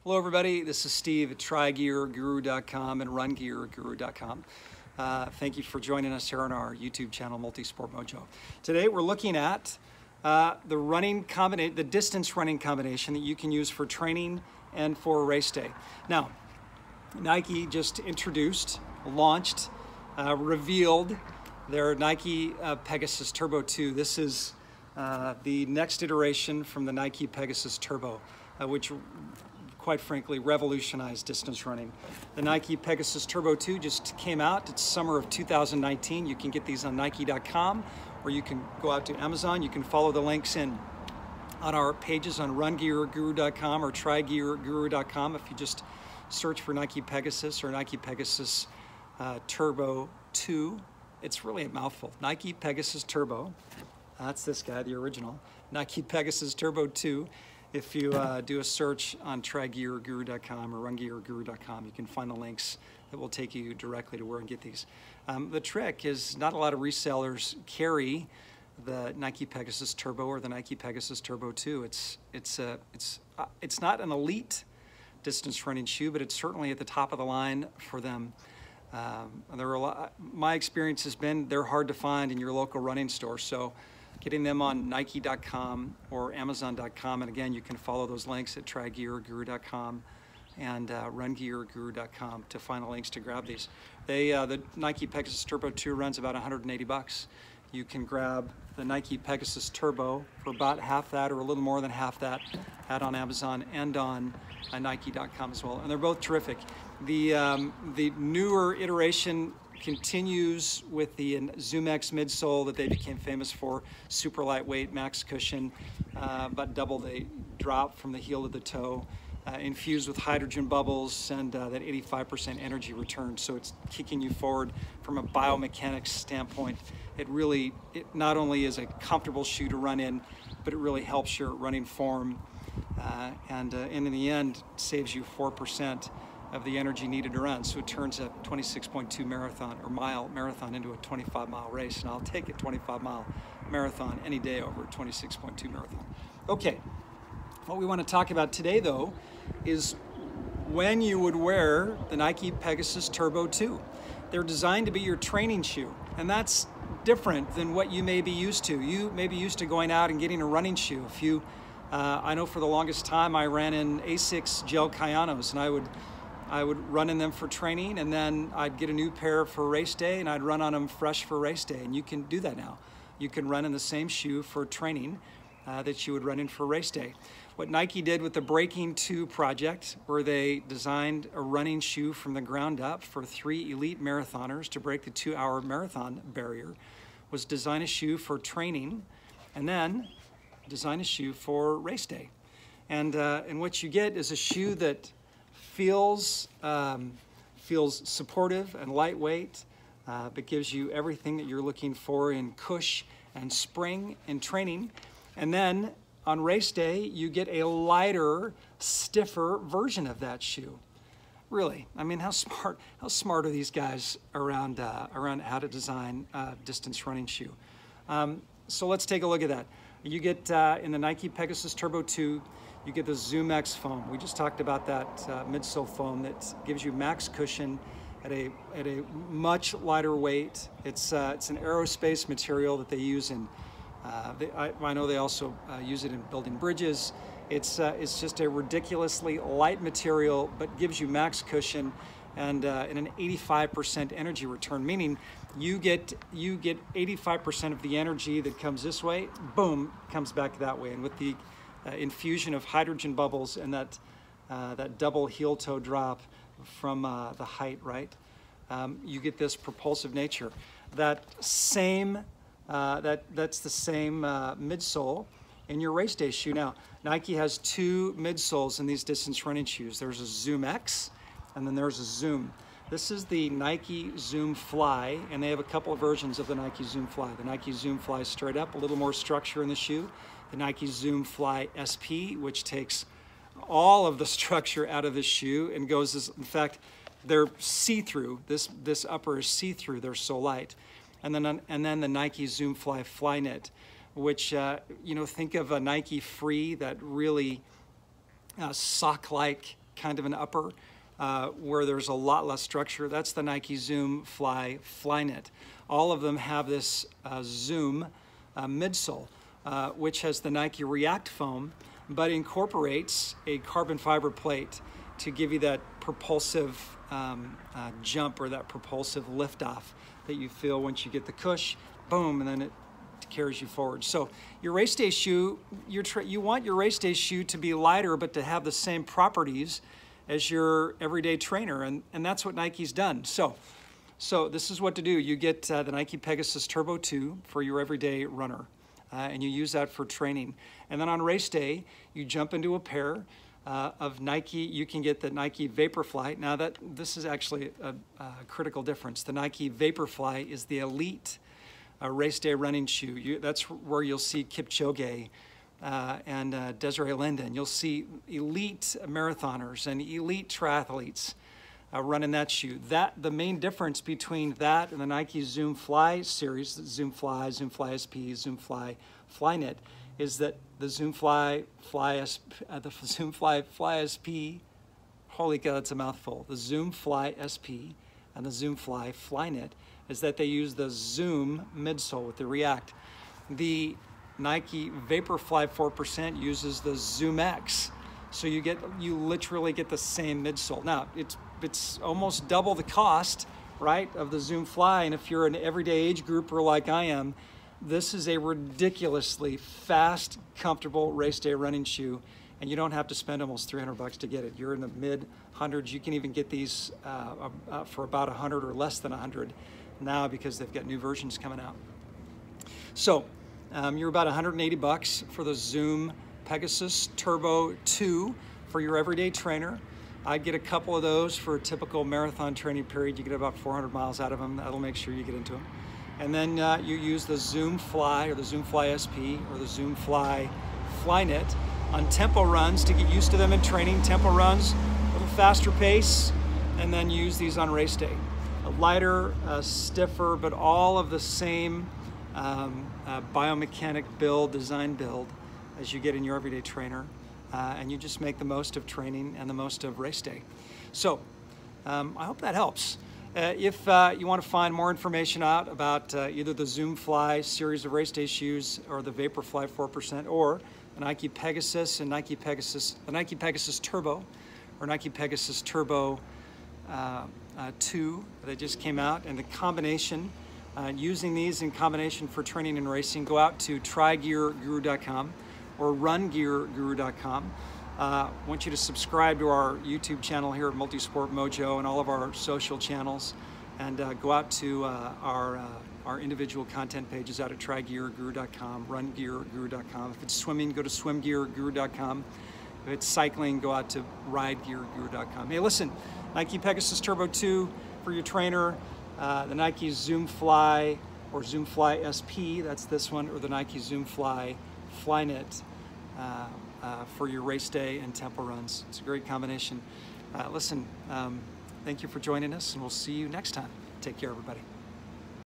Hello everybody, this is Steve at TryGearGuru.com and RunGearGuru.com. Thank you for joining us here on our YouTube channel, Multisport Mojo. Today we're looking at the distance running combination that you can use for training and for race day. Now, Nike just introduced, launched, revealed their Nike Pegasus Turbo 2. This is the next iteration from the Nike Pegasus Turbo, which quite frankly revolutionized distance running. The Nike Pegasus Turbo 2 just came out. It's summer of 2019. You can get these on Nike.com, or you can go out to Amazon. You can follow the links on our pages on RunGearGuru.com or TryGearGuru.com. If you just search for Nike Pegasus or Nike Pegasus Turbo 2, it's really a mouthful. Nike Pegasus Turbo, that's this guy, the original. Nike Pegasus Turbo 2. If you do a search on TryGearGuru.com or RunGearGuru.com, you can find the links that will take you directly to where and get these. The trick is not a lot of resellers carry the Nike Pegasus Turbo or the Nike Pegasus Turbo 2. It's not an elite distance running shoe, but it's certainly at the top of the line for them. My experience has been they're hard to find in your local running store, so getting them on Nike.com or Amazon.com, and again, you can follow those links at TryGearGuru.com and RunGearGuru.com to find the links to grab these. The Nike Pegasus Turbo 2 runs about 180 bucks. You can grab the Nike Pegasus Turbo for about half that or a little more than half that on Amazon and on Nike.com as well, and they're both terrific. The newer iteration continues with the ZoomX midsole that they became famous for, super lightweight, max cushion, about double the drop from the heel to the toe, infused with hydrogen bubbles and that 85% energy return. So it's kicking you forward from a biomechanics standpoint. It not only is a comfortable shoe to run in, but it really helps your running form and in the end saves you 4% of the energy needed to run. So it turns a 26.2 mile marathon into a 25-mile race, and I'll take a 25-mile marathon any day over a 26.2 marathon. Okay, what we want to talk about today though is when you would wear the Nike Pegasus Turbo 2. They're designed to be your training shoe, and that's different than what you may be used to. You may be used to going out and getting a running shoe. I know for the longest time I ran in Asics gel Kayanos, and I would run in them for training, and then I'd get a new pair for race day, and I'd run on them fresh for race day. And you can do that now. You can run in the same shoe for training that you would run in for race day. What Nike did with the Breaking 2 project, where they designed a running shoe from the ground up for 3 elite marathoners to break the 2-hour marathon barrier, was design a shoe for training and then design a shoe for race day. And what you get is a shoe that feels supportive and lightweight, but gives you everything that you're looking for in cush and spring in training. And then on race day, you get a lighter, stiffer version of that shoe. Really, I mean, how smart are these guys around how to design a distance running shoe? So let's take a look at that. You get in the Nike Pegasus Turbo 2, you get the ZoomX foam. We just talked about that midsole foam that gives you max cushion at a much lighter weight. It's an aerospace material that they use in. I know they also use it in building bridges. It's just a ridiculously light material, but gives you max cushion and an 85% energy return, meaning you get 85% of the energy that comes this way, boom, comes back that way. And with the infusion of hydrogen bubbles and that double heel toe drop from the height, right? You get this propulsive nature. That's the same midsole in your race day shoe. Now, Nike has 2 midsoles in these distance running shoes. There's a ZoomX and then there's a Zoom. This is the Nike Zoom Fly, and they have a couple of versions of the Nike Zoom Fly. The Nike Zoom Fly straight up, a little more structure in the shoe. The Nike Zoom Fly SP, which takes all of the structure out of the shoe and goes, in fact, they're see-through. This upper is see-through, they're so light. And then the Nike Zoom Fly Flyknit, which, think of a Nike Free, that really sock-like kind of an upper where there's a lot less structure. That's the Nike Zoom Fly Flyknit. All of them have this Zoom midsole, which has the Nike React foam, but incorporates a carbon fiber plate to give you that propulsive jump or that propulsive liftoff that you feel once you get the cush, boom, and then it carries you forward. So your race day shoe, you want your race day shoe to be lighter, but to have the same properties as your everyday trainer, and that's what Nike's done. So this is what to do. You get the Nike Pegasus Turbo 2 for your everyday runner, and you use that for training. And then on race day, you jump into a pair of Nike. You can get the Nike Vaporfly. Now this is actually a critical difference. The Nike Vaporfly is the elite race day running shoe. That's where you'll see Kipchoge and Desiree Linden. You'll see elite marathoners and elite triathletes running that shoe. The main difference between that and the Nike Zoom Fly series, Zoom Fly, Zoom Fly SP, Zoom Fly Flyknit, is that the Zoom Fly SP, holy God, it's a mouthful. The Zoom Fly SP and the Zoom Fly Flyknit is that they use the Zoom midsole with the React. The Nike Vaporfly 4% uses the Zoom X, so you literally get the same midsole. Now it's almost double the cost, right, of the Zoom Fly, and if you're an everyday age grouper like I am, this is a ridiculously fast, comfortable race day running shoe, and you don't have to spend almost $300 to get it. You're in the mid hundreds. You can even get these for about 100 or less than 100 now because they've got new versions coming out. So you're about $180 for the Zoom Pegasus Turbo 2 for your everyday trainer. I'd get a couple of those for a typical marathon training period. You get about 400 miles out of them. That'll make sure you get into them. And then you use the Zoom Fly or the Zoom Fly SP or the Zoom Fly Flyknit on tempo runs to get used to them in training. Tempo runs, a little faster pace, and then use these on race day. A lighter, stiffer, but all of the same biomechanic build, design build as you get in your everyday trainer. And you just make the most of training and the most of race day. So I hope that helps. If you want to find more information out about either the Zoom Fly series of race day shoes or the Vaporfly 4% or the Nike Pegasus and the Nike Pegasus Turbo or Nike Pegasus Turbo 2 that just came out, and the combination, using these in combination for training and racing, go out to trygearguru.com or rungearguru.com. I want you to subscribe to our YouTube channel here at Multisport Mojo and all of our social channels, and go out to our individual content pages out at trygearguru.com, rungearguru.com. If it's swimming, go to swimgearguru.com. If it's cycling, go out to ridegearguru.com. Hey, listen, Nike Pegasus Turbo 2 for your trainer, the Nike Zoom Fly or Zoom Fly SP, that's this one, or the Nike Zoom Fly Flyknit for your race day and tempo runs. It's a great combination. Listen, thank you for joining us, and we'll see you next time. Take care, everybody.